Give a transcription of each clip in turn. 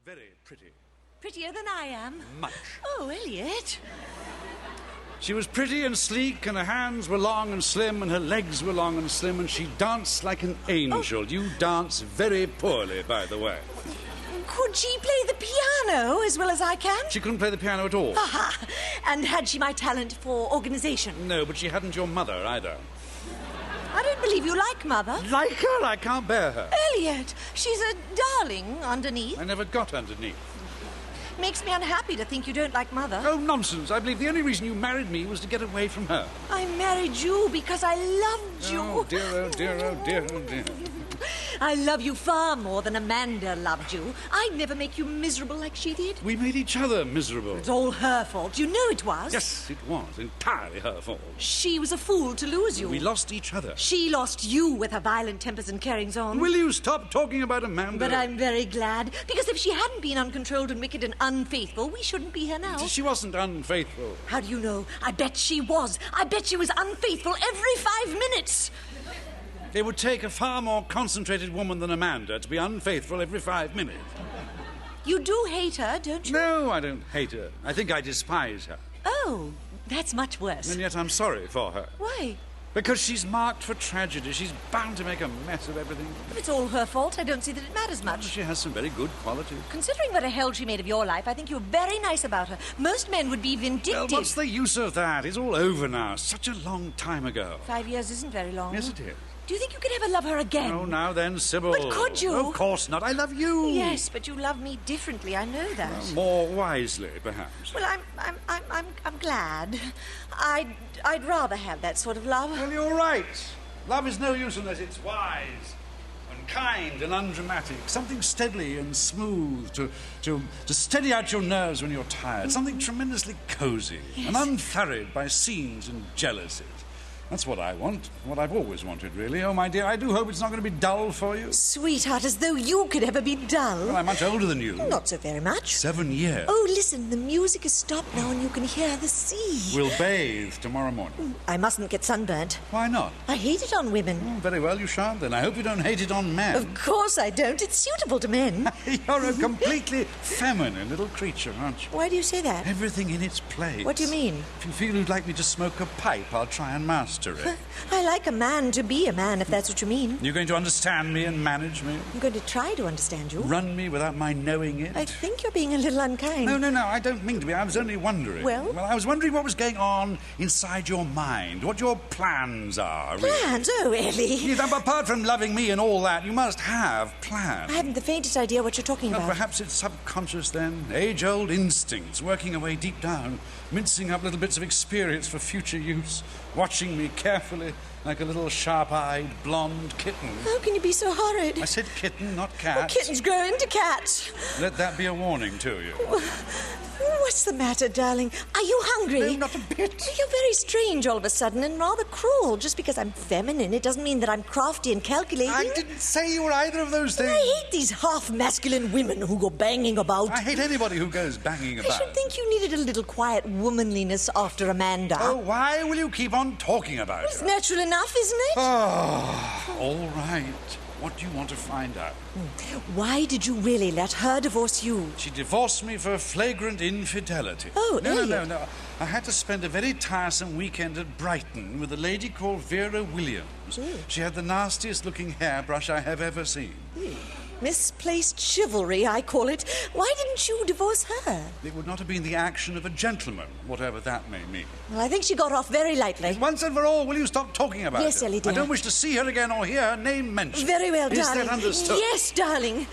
Very pretty. Prettier than I am? Much. Oh, Elliot. She was pretty and sleek, and her hands were long and slim, and her legs were long and slim, and she danced like an angel. Oh. You dance very poorly, by the way. Could she play the piano as well as I can? She couldn't play the piano at all. Aha! And had she my talent for organisation? No, but she hadn't your mother, either. I don't believe you like Mother. Like her? I can't bear her. Elliot, she's a darling underneath. I never got underneath. Makes me unhappy to think you don't like Mother. Oh, nonsense. I believe the only reason you married me was to get away from her. I married you because I loved you. Oh, dear, oh, dear, oh, dear, oh, dear. I love you far more than Amanda loved you. I'd never make you miserable like she did. We made each other miserable. It's all her fault. You know it was. Yes, it was. Entirely her fault. She was a fool to lose you. We lost each other. She lost you with her violent tempers and carryings-on. Will you stop talking about Amanda? But I'm very glad, because if she hadn't been uncontrolled and wicked and unfaithful, we shouldn't be here now. She wasn't unfaithful. How do you know? I bet she was. I bet she was unfaithful every 5 minutes. It would take a far more concentrated woman than Amanda to be unfaithful every 5 minutes. You do hate her, don't you? No, I don't hate her. I think I despise her. Oh, that's much worse. And yet I'm sorry for her. Why? Because she's marked for tragedy. She's bound to make a mess of everything. If it's all her fault, I don't see that it matters much. She has some very good qualities. Considering what a hell she made of your life, I think you're very nice about her. Most men would be vindictive. Well, what's the use of that? It's all over now. Such a long time ago. 5 years isn't very long. Yes, it is. Do you think you could ever love her again? Oh, now then, Sybil. But could you? Of course not. I love you. Yes, but you love me differently. I know that. Well, more wisely, perhaps. Well, I'm glad. I'd rather have that sort of love. Well, you're right. Love is no use unless it's wise and kind and undramatic. Something steady and smooth to steady out your nerves when you're tired. Something tremendously cozy and unflurried by scenes and jealousies. That's what I want, what I've always wanted, really. Oh, my dear, I do hope it's not going to be dull for you. Sweetheart, as though you could ever be dull. Well, I'm much older than you. Not so very much. 7 years. Oh, listen, the music has stopped now and you can hear the sea. We'll bathe tomorrow morning. I mustn't get sunburnt. Why not? I hate it on women. Oh, very well, you shan't then. I hope you don't hate it on men. Of course I don't. It's suitable to men. You're a completely feminine little creature, aren't you? Why do you say that? Everything in its place. What do you mean? If you feel you'd like me to smoke a pipe, I'll try and master it. I like a man to be a man, if that's what you mean. You're going to understand me and manage me? I'm going to try to understand you. Run me without my knowing it? I think you're being a little unkind. No, I don't mean to be. I was only wondering. Well, I was wondering what was going on inside your mind, what your plans are. Really. Plans? Oh, Ellie. Yeah, apart from loving me and all that, you must have plans. I haven't the faintest idea what you're talking about. Perhaps it's subconscious then. Age-old instincts working away deep down, mincing up little bits of experience for future use, watching me carefully like a little sharp-eyed blonde kitten. How can you be so horrid? I said kitten, not cat. Well, kittens grow into cats. Let that be a warning to you. What's the matter, darling? Are you hungry? No, not a bit. You're very strange all of a sudden and rather cruel. Just because I'm feminine, it doesn't mean that I'm crafty and calculating. I didn't say you were either of those things. I hate these half-masculine women who go banging about. I hate anybody who goes banging about. I should think you needed a little quiet womanliness after Amanda. Oh, why will you keep on talking about her? It's natural enough, isn't it? Oh, all right. What do you want to find out? Why did you really let her divorce you? She divorced me for flagrant infidelity. Oh, No. I had to spend a very tiresome weekend at Brighton with a lady called Vera Williams. She had the nastiest-looking hairbrush I have ever seen. Misplaced chivalry, I call it. Why didn't you divorce her? It would not have been the action of a gentleman, whatever that may mean. Well, I think she got off very lightly. Once and for all, will you stop talking about Yes, her? Ellie, dear. I don't wish to see her again or hear her name mentioned. Very well, darling. Is that understood? Yes, darling.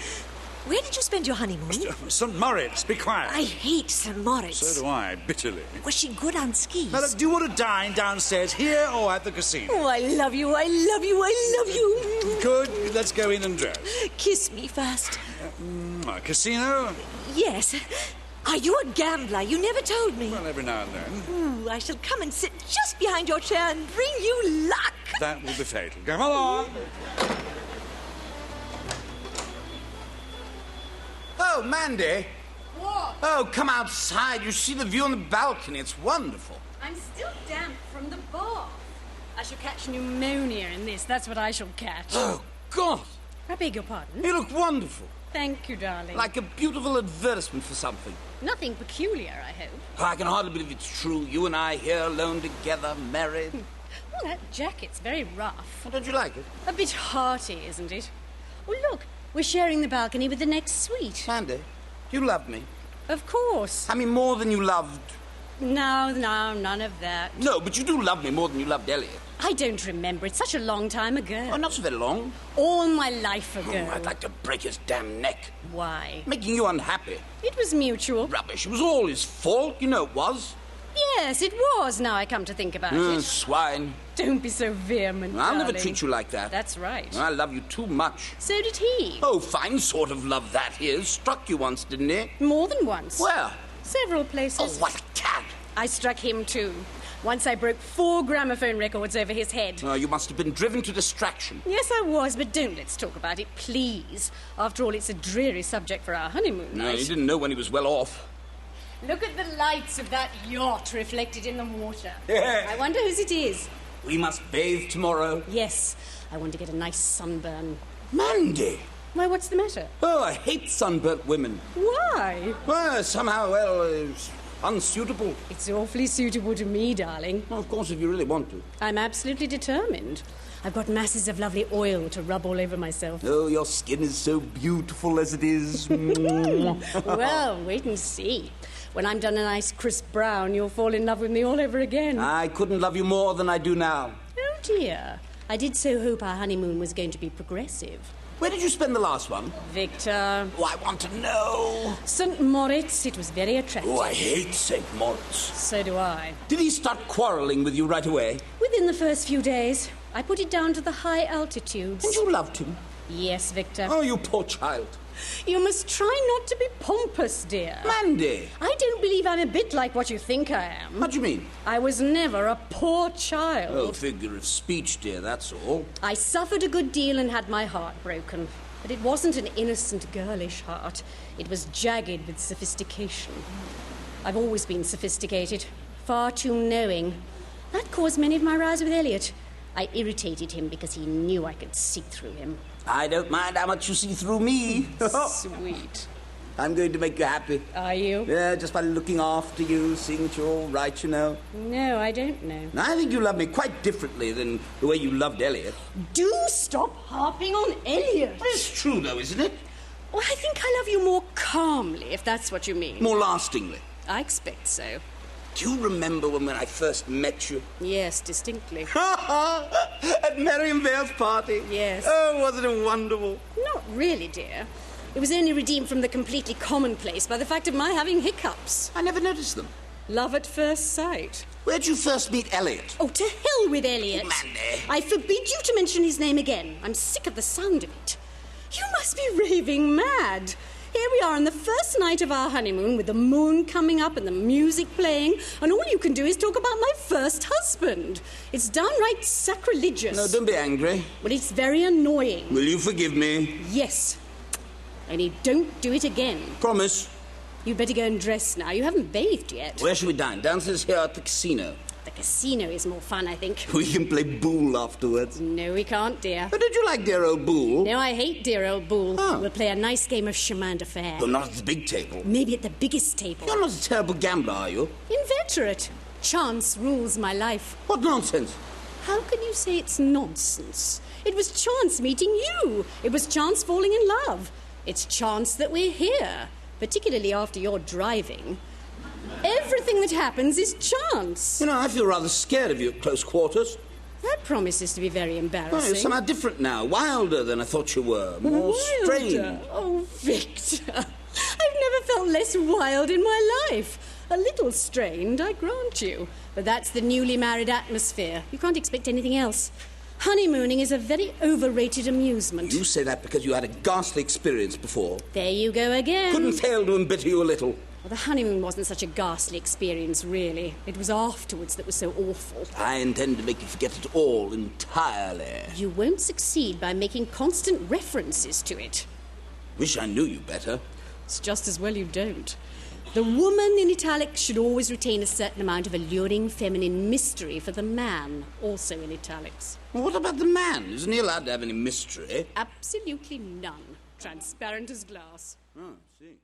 Where did you spend your honeymoon? St. Moritz, be quiet. I hate St. Moritz. So do I, bitterly. Was she good on skis? Now, look, do you want to dine downstairs here or at the casino? Oh, I love you, I love you, I love you. Good, let's go in and dress. Kiss me first. Casino? Yes. Are you a gambler? You never told me. Well, every now and then. Ooh, I shall come and sit just behind your chair and bring you luck. That will be fatal. Come along. Oh, Mandy. What? Oh, come outside. You see the view on the balcony. It's wonderful. I'm still damp from the bath. I shall catch pneumonia in this. That's what I shall catch. Oh, God. I beg your pardon? You look wonderful. Thank you, darling. Like a beautiful advertisement for something. Nothing peculiar, I hope. Oh, I can hardly believe it's true. You and I here alone together, married. Well, that jacket's very rough. Oh, don't you like it? A bit hearty, isn't it? Oh, look, we're sharing the balcony with the next suite. Mandy, you love me. Of course. I mean, more than you loved... No, none of that. No, but you do love me more than you loved Elliot. I don't remember. It's such a long time ago. Oh, not so very long. All my life ago. Oh, I'd like to break his damn neck. Why? Making you unhappy. It was mutual. Rubbish. It was all his fault. You know it was. Yes, it was, now I come to think about it. Swine. Don't be so vehement, I'll darling. never treat you like that. That's right. I love you too much. So did he. Oh, fine sort of love that is. Struck you once, didn't he? More than once. Where? Several places. Oh, what a cad. I struck him too. Once I broke 4 gramophone records over his head. Oh, you must have been driven to distraction. Yes, I was, but don't let's talk about it, please. After all, it's a dreary subject for our honeymoon No, night. you didn't know when he was well off. Look at the lights of that yacht reflected in the water. Yeah. I wonder whose it is. We must bathe tomorrow. Yes, I want to get a nice sunburn. Mandy! Why, what's the matter? Oh, I hate sunburnt women. Why? Well, somehow, well, it's unsuitable. It's awfully suitable to me, darling. Well, of course, if you really want to. I'm absolutely determined. I've got masses of lovely oil to rub all over myself. Oh, your skin is so beautiful as it is. Well, wait and see. When I'm done a nice crisp brown, you'll fall in love with me all over again. I couldn't love you more than I do now. Oh, dear. I did so hope our honeymoon was going to be progressive. Where did you spend the last one? Victor. Oh, I want to know. St. Moritz, it was very attractive. Oh, I hate St. Moritz. So do I. Did he start quarrelling with you right away? Within the first few days, I put it down to the high altitudes. And you loved him? Yes, Victor. Oh, you poor child. You must try not to be pompous, dear. Mandy! I don't believe I'm a bit like what you think I am. What do you mean? I was never a poor child. Oh, figure of speech, dear, that's all. I suffered a good deal and had my heart broken. But it wasn't an innocent, girlish heart. It was jagged with sophistication. I've always been sophisticated, far too knowing. That caused many of my rows with Elliot. I irritated him because he knew I could see through him. I don't mind how much you see through me. Sweet. I'm going to make you happy. Are you? Yeah, just by looking after you, seeing that you're all right, you know. No, I don't know. I think you love me quite differently than the way you loved Elliot. Do stop harping on Elliot. It's true, though, isn't it? Well, I think I love you more calmly, if that's what you mean. More lastingly. I expect so. Do you remember when I first met you? Yes, distinctly. At Marion Vale's party? Yes. Oh, wasn't it wonderful? Not really, dear. It was only redeemed from the completely commonplace by the fact of my having hiccups. I never noticed them. Love at first sight. Where'd you first meet Elliot? Oh, to hell with Elliot. Oh, Mandy. I forbid you to mention his name again. I'm sick of the sound of it. You must be raving mad. Here we are on the first night of our honeymoon with the moon coming up and the music playing, and all you can do is talk about my first husband. It's downright sacrilegious. No, don't be angry. Well, it's very annoying. Will you forgive me? Yes. Only don't do it again. Promise. You'd better go and dress now. You haven't bathed yet. Where shall we dine? Downstairs here at the casino. The casino is more fun, I think. We can play boule afterwards. No, we can't, dear. But don't you like dear old boule? No, I hate dear old Bull. Oh. We'll play a nice game of chemin de fer. Well, not at the big table. Maybe at the biggest table. You're not a terrible gambler, are you? Inveterate. Chance rules my life. What nonsense. How can you say it's nonsense? It was chance meeting you. It was chance falling in love. It's chance that we're here, particularly after your driving. Everything that happens is chance. You know, I feel rather scared of you at close quarters. That promises to be very Well, embarrassing. you're somehow different now. Wilder than I thought you were. More Wilder? strange. Oh, Victor. I've never felt less wild in my life. A little strained, I grant you. But that's the newly married atmosphere. You can't expect anything else. Honeymooning is a very overrated amusement. You say that because you had a ghastly experience before. There you go again. Couldn't fail to embitter you a little. Well, the honeymoon wasn't such a ghastly experience, really. It was afterwards that was so awful. I intend to make you forget it all entirely. You won't succeed by making constant references to it. Wish I knew you better. It's just as well you don't. The woman in italics should always retain a certain amount of alluring feminine mystery for the man, also in italics. Well, what about the man? Isn't he allowed to have any mystery? Absolutely none. transparent as glass. Oh, I see.